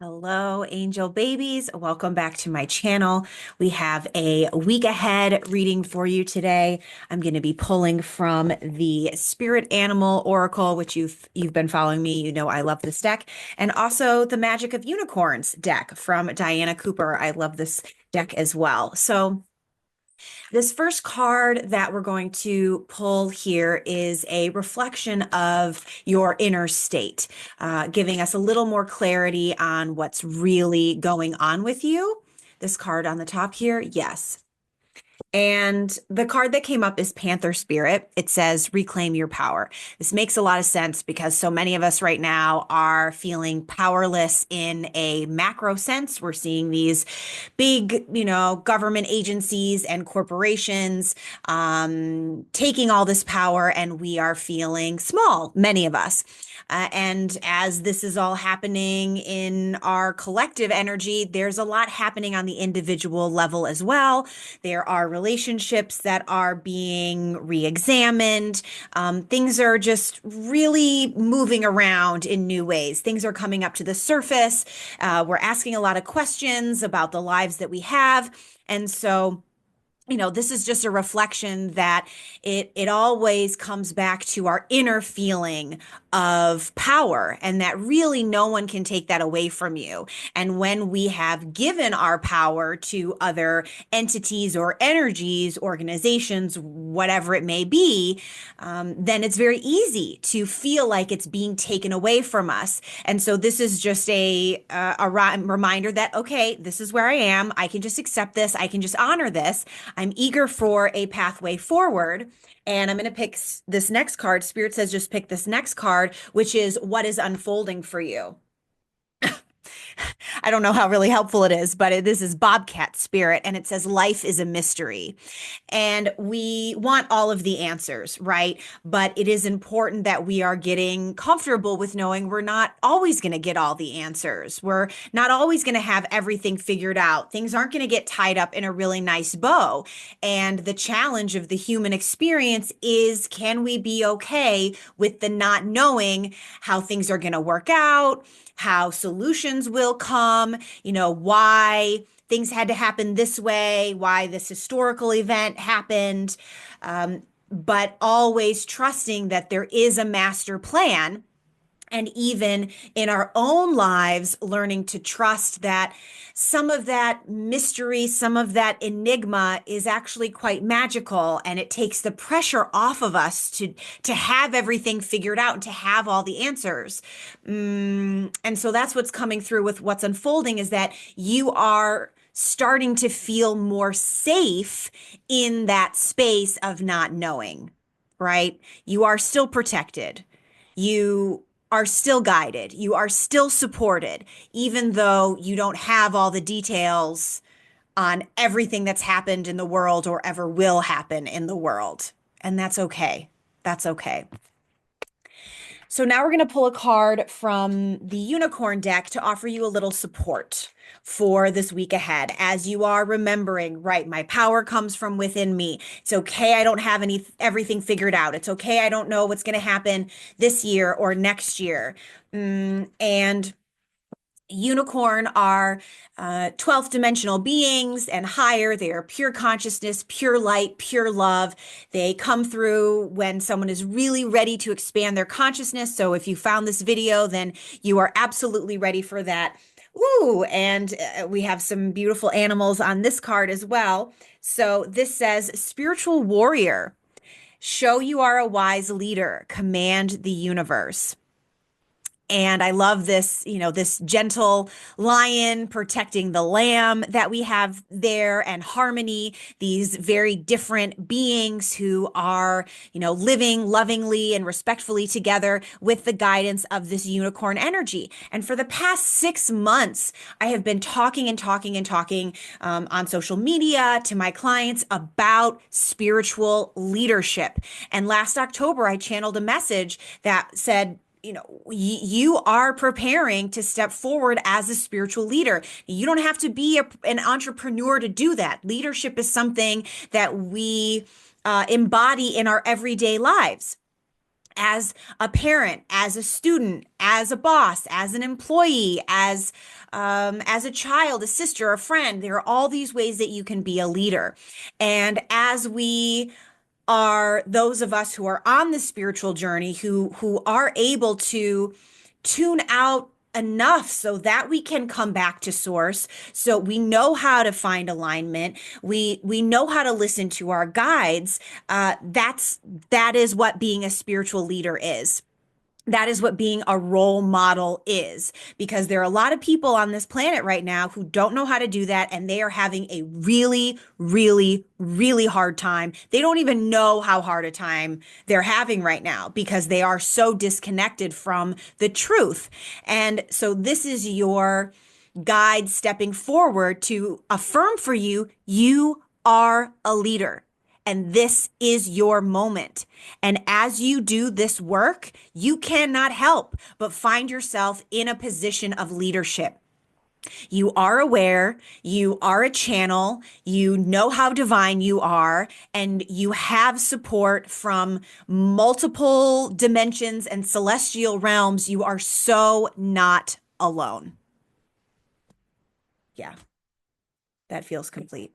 Hello, angel babies. Welcome back to my channel. We have a week ahead reading for you today. I'm going to be pulling from the Spirit Animal Oracle, which you've been following me. You know I love this deck, and also the Magic of Unicorns deck from Diana Cooper. I love this deck as well. So this first card that we're going to pull here is a reflection of your inner state, giving us a little more clarity on what's really going on with you. This card on the top here, yes. And the card that came up is Panther Spirit. It says, reclaim your power. This makes a lot of sense because so many of us right now are feeling powerless in a macro sense. We're seeing these big, government agencies and corporations taking all this power, and we are feeling small, many of us. And as this is all happening in our collective energy, there's a lot happening on the individual level as well. There are relationships that are being re-examined. Things are just really moving around in new ways. Things are coming up to the surface. We're asking a lot of questions about the lives that we have. And so this is just a reflection that it always comes back to our inner feeling of power, and that really no one can take that away from you. And when we have given our power to other entities or energies, organizations, whatever it may be, then it's very easy to feel like it's being taken away from us. And so this is just a reminder that, okay, this is where I am. I can just accept this. I can just honor this. I'm eager for a pathway forward. And I'm going to pick this next card. Spirit says just pick this next card, which is what is unfolding for you. I don't know how really helpful it is, but this is Bobcat Spirit, and it says life is a mystery. And we want all of the answers, right? But it is important that we are getting comfortable with knowing we're not always going to get all the answers. We're not always going to have everything figured out. Things aren't going to get tied up in a really nice bow. And the challenge of the human experience is, can we be okay with the not knowing how things are going to work out, how solutions will come, why things had to happen this way, why this historical event happened, but always trusting that there is a master plan. And even in our own lives, learning to trust that some of that mystery, some of that enigma is actually quite magical, and it takes the pressure off of us to have everything figured out and to have all the answers. And so that's what's coming through with what's unfolding, is that you are starting to feel more safe in that space of not knowing, right? You are still protected. You are still guided. You are still supported, even though you don't have all the details on everything that's happened in the world or ever will happen in the world. And that's okay. That's okay. So now we're going to pull a card from the Unicorn deck to offer you a little support for this week ahead, as you are remembering, right, my power comes from within me. It's okay, I don't have everything figured out. It's okay, I don't know what's going to happen this year or next year. And unicorn are 12th dimensional beings and higher. They are pure consciousness, pure light, pure love. They come through when someone is really ready to expand their consciousness. So if you found this video, then you are absolutely ready for that. Ooh, and we have some beautiful animals on this card as well. So this says, spiritual warrior, show you are a wise leader, command the universe. And I love this, this gentle lion protecting the lamb that we have there, and harmony, these very different beings who are, living lovingly and respectfully together with the guidance of this unicorn energy. And for the past 6 months, I have been talking and talking and talking on social media to my clients about spiritual leadership. And last October, I channeled a message that said, you are preparing to step forward as a spiritual leader. You don't have to be an entrepreneur to do that. Leadership is something that we embody in our everyday lives. as a parent, as a student, as a boss, as an employee, as a child, a sister, a friend. There are all these ways that you can be a leader. And as we are those of us who are on the spiritual journey, who are able to tune out enough so that we can come back to source, so we know how to find alignment, we know how to listen to our guides. That is what being a spiritual leader is. That is what being a role model is, because there are a lot of people on this planet right now who don't know how to do that, and they are having a really, really, really hard time. They don't even know how hard a time they're having right now because they are so disconnected from the truth. And so this is your guide stepping forward to affirm for you, you are a leader. And this is your moment. And as you do this work, you cannot help but find yourself in a position of leadership. You are aware, you are a channel, you know how divine you are, and you have support from multiple dimensions and celestial realms. You are so not alone. Yeah, that feels complete.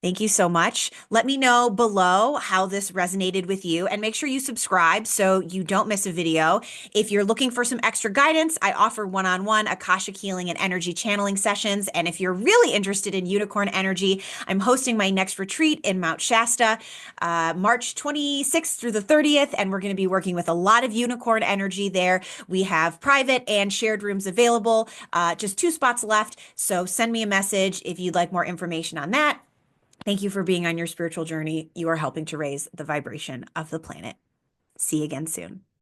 Thank you so much. Let me know below how this resonated with you, and make sure you subscribe so you don't miss a video. If you're looking for some extra guidance, I offer one-on-one Akashic healing and energy channeling sessions. And if you're really interested in unicorn energy, I'm hosting my next retreat in Mount Shasta, March 26th through the 30th. And we're going to be working with a lot of unicorn energy there. We have private and shared rooms available, just 2 spots left. So send me a message if you'd like more information on that. Thank you for being on your spiritual journey. You are helping to raise the vibration of the planet. See you again soon.